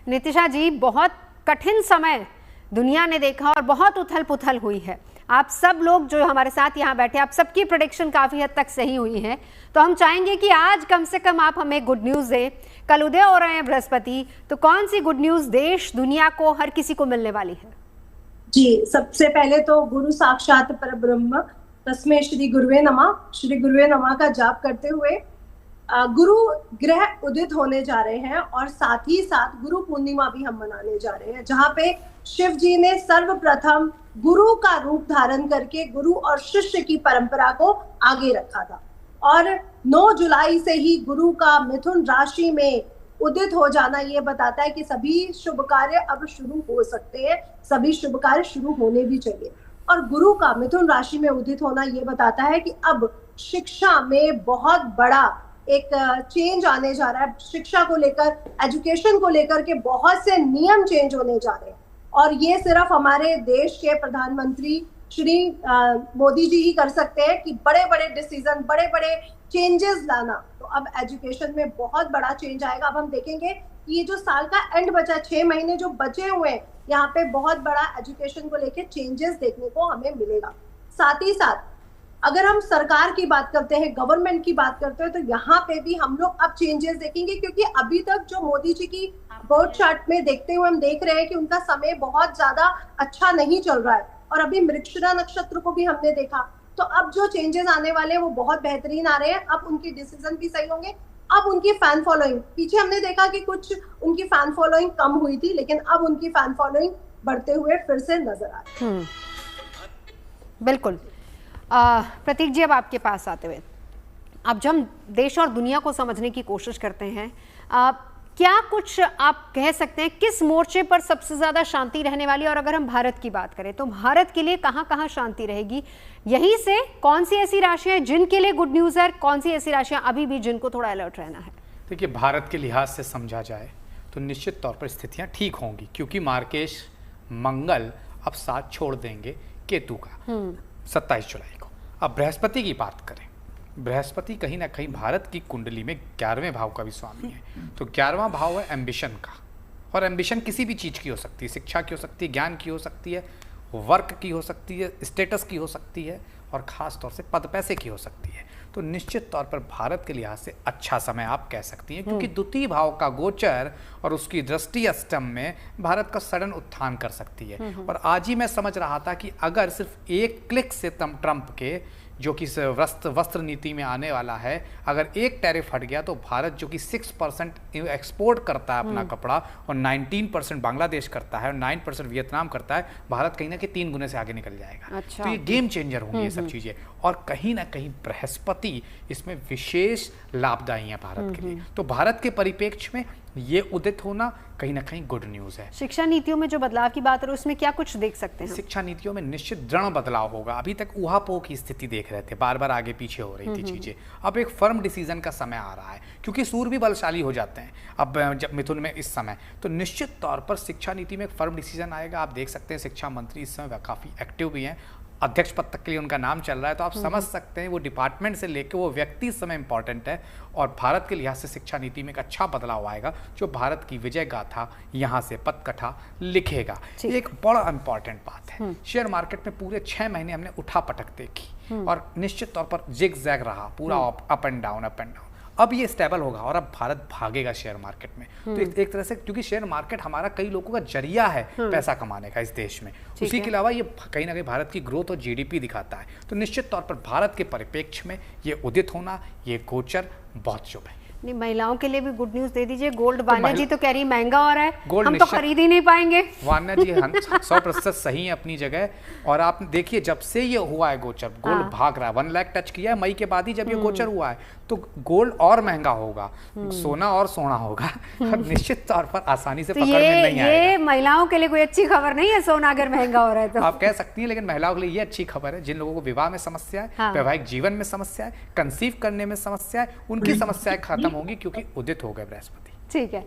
नितिशा जी, बहुत कठिन समय दुनिया ने देखा और बहुत उथल पुथल हुई है। आप सब लोग जो हमारे साथ यहाँ बैठे, आप सबकी प्रेडिक्शन काफ़ी हद तक सही हुई है, तो हम चाहेंगे कि आज कम से कम आप हमें गुड न्यूज़ दें। कल उदय हो रहे हैं बृहस्पति, तो कौन सी गुड न्यूज़ देश दुनिया को हर किसी को मिलने वाली है? जी, सबसे पहले तो गुरु साक्षात परब्रह्म तस्मै श्री गुरुवे नमः, श्री गुरुवे नमः का जाप करते हुए गुरु ग्रह उदित होने जा रहे हैं और साथ ही साथ गुरु पूर्णिमा भी हम मनाने जा रहे हैं, जहाँ पे शिव जी ने सर्वप्रथम गुरु का रूप धारण करके गुरु और शिष्य की परंपरा को आगे रखा था। और 9 जुलाई से ही गुरु का मिथुन राशि में उदित हो जाना ये बताता है कि सभी शुभ कार्य अब शुरू हो सकते हैं, सभी शुभ कार्य शुरू होने भी चाहिए। और गुरु का मिथुन राशि में उदित होना ये बताता है कि अब शिक्षा में बहुत बड़ा एक चेंज आने जा रहा है। शिक्षा को लेकर, एजुकेशन को लेकर के बहुत से नियम चेंज होने जा रहे हैं और ये सिर्फ हमारे देश के प्रधानमंत्री श्री मोदी जी ही कर सकते हैं कि बड़े बड़े डिसीजन, बड़े बड़े चेंजेस लाना। तो अब एजुकेशन में बहुत बड़ा चेंज आएगा। अब हम देखेंगे कि ये जो साल का एंड बचा, 6 महीने जो बचे हुए हैं, यहाँ पे बहुत बड़ा एजुकेशन को लेकर चेंजेस देखने को हमें मिलेगा। साथ ही साथ अगर हम सरकार की बात करते हैं, गवर्नमेंट की बात करते हैं, तो यहाँ पे भी हम लोग अब चेंजेस देखेंगे, क्योंकि अभी तक जो मोदी जी की बर्थ चार्ट में देखते हुए हम देख रहे हैं कि उनका समय बहुत ज्यादा अच्छा नहीं चल रहा है। और अभी मृगशिरा नक्षत्र को भी हमने देखा, तो अब जो चेंजेस आने वाले हैं वो बहुत बेहतरीन आ रहे हैं। अब उनके डिसीजन भी सही होंगे। अब उनकी फैन फॉलोइंग, पीछे हमने देखा कि कुछ उनकी फैन फॉलोइंग कम हुई थी, लेकिन अब उनकी फैन फॉलोइंग बढ़ते हुए फिर से नजर आ रही है। बिल्कुल। प्रतीक जी, अब आपके पास आते हुए, अब जब हम देश और दुनिया को समझने की कोशिश करते हैं, क्या कुछ आप कह सकते हैं किस मोर्चे पर सबसे ज़्यादा शांति रहने वाली है? और अगर हम भारत की बात करें तो भारत के लिए कहाँ कहाँ शांति रहेगी? यहीं से कौन सी ऐसी राशियाँ हैं जिनके लिए गुड न्यूज़ है, कौन सी ऐसी राशियाँ अभी भी जिनको थोड़ा अलर्ट रहना है? देखिए, भारत के लिहाज से समझा जाए तो निश्चित तौर पर स्थितियाँ ठीक होंगी, क्योंकि मार्केश मंगल अब साथ छोड़ देंगे केतु का 27 जुलाई को। अब बृहस्पति की बात करें, बृहस्पति कहीं ना कहीं भारत की कुंडली में 11वें भाव का भी स्वामी है। तो 11वां भाव है एम्बिशन का, और एम्बिशन किसी भी चीज़ की हो सकती है, शिक्षा की हो सकती है, ज्ञान की हो सकती है, वर्क की हो सकती है, स्टेटस की हो सकती है, और ख़ास तौर से पद पैसे की हो सकती है। तो निश्चित तौर पर भारत के लिहाज से अच्छा समय आप कह सकती हैं, क्योंकि द्वितीय भाव का गोचर और उसकी दृष्टि अष्टम में भारत का सडन उत्थान कर सकती है। और आज ही मैं समझ रहा था कि अगर सिर्फ एक क्लिक से ट्रंप के जो कि वस्त्र नीति में आने वाला है, अगर एक टैरिफ हट गया तो भारत जो कि 6% एक्सपोर्ट करता है अपना कपड़ा, और 19% बांग्लादेश करता है और 9% वियतनाम करता है, भारत कहीं ना कहीं 3 गुने से आगे निकल जाएगा। तो ये गेम चेंजर होंगी ये सब चीज़ें, और कहीं ना कहीं बृहस्पति इसमें विशेष लाभदायी है भारत के लिए। तो भारत के परिप्रेक्ष्य में ये उदित होना कहीं ना कहीं गुड न्यूज़ है। शिक्षा नीतियों में जो बदलाव की बात है उसमें क्या कुछ देख सकते हैं? शिक्षा नीतियों में निश्चित दृढ़ बदलाव होगा। अभी तक ऊहापोह की स्थिति देख रहे थे, बार बार आगे पीछे हो रही थी चीज़ें। अब एक फर्म डिसीजन का समय आ रहा है, क्योंकि सूर्य भी बलशाली हो जाते हैं अब जब मिथुन में इस समय। तो निश्चित तौर पर शिक्षा नीति में एक फर्म डिसीजन आएगा। आप देख सकते हैं शिक्षा मंत्री इस समय काफ़ी एक्टिव भी हैं, अध्यक्ष पद तक के लिए उनका नाम चल रहा है। तो आप समझ सकते हैं वो डिपार्टमेंट से लेकर वो व्यक्ति इस समय इंपॉर्टेंट है, और भारत के लिहाज से शिक्षा नीति में एक अच्छा बदलाव आएगा जो भारत की विजय गाथा यहाँ से पटकथा लिखेगा। ये एक बड़ा इंपॉर्टेंट बात है। शेयर मार्केट में पूरे 6 महीने हमने उठा पटक देखी और निश्चित तौर पर जिग जैग रहा, पूरा अप एंड डाउन। अब ये स्टेबल होगा और अब भारत भागेगा शेयर मार्केट में। तो एक तरह से, क्योंकि शेयर मार्केट हमारा कई लोगों का जरिया है पैसा कमाने का इस देश में, उसी के अलावा ये कहीं ना कहीं भारत की ग्रोथ और जीडीपी दिखाता है। तो निश्चित तौर पर भारत के परिप्रेक्ष्य में ये उदित होना, ये गोचर बहुत शुभ है। नहीं, महिलाओं के लिए भी गुड न्यूज़ दे दीजिए। गोल्ड वान्या जी तो कह रही महंगा हो रहा है, हम तो खरीद ही नहीं पाएंगे। वान्या जी 100% सही है अपनी जगह। और आप देखिए, जब से ये हुआ है गोचर, गोल्ड भाग रहा है, 1 लाख टच किया है मई के बाद ही जब ये गोचर हुआ है, तो गोल्ड और महंगा होगा, सोना और सोना होगा, और निश्चित तौर पर आसानी से पकड़ में नहीं आएगा। ये महिलाओं के लिए कोई अच्छी खबर नहीं है सोना अगर महंगा हो रहा है तो। आप कह सकती हैं, लेकिन महिलाओं के लिए ये अच्छी खबर है जिन लोगों को विवाह में समस्या है, वैवाहिक जीवन में समस्या है, कंसीव करने में समस्या है, उनकी समस्याएं खत्म होंगी, क्योंकि उदित हो गए बृहस्पति। ठीक है।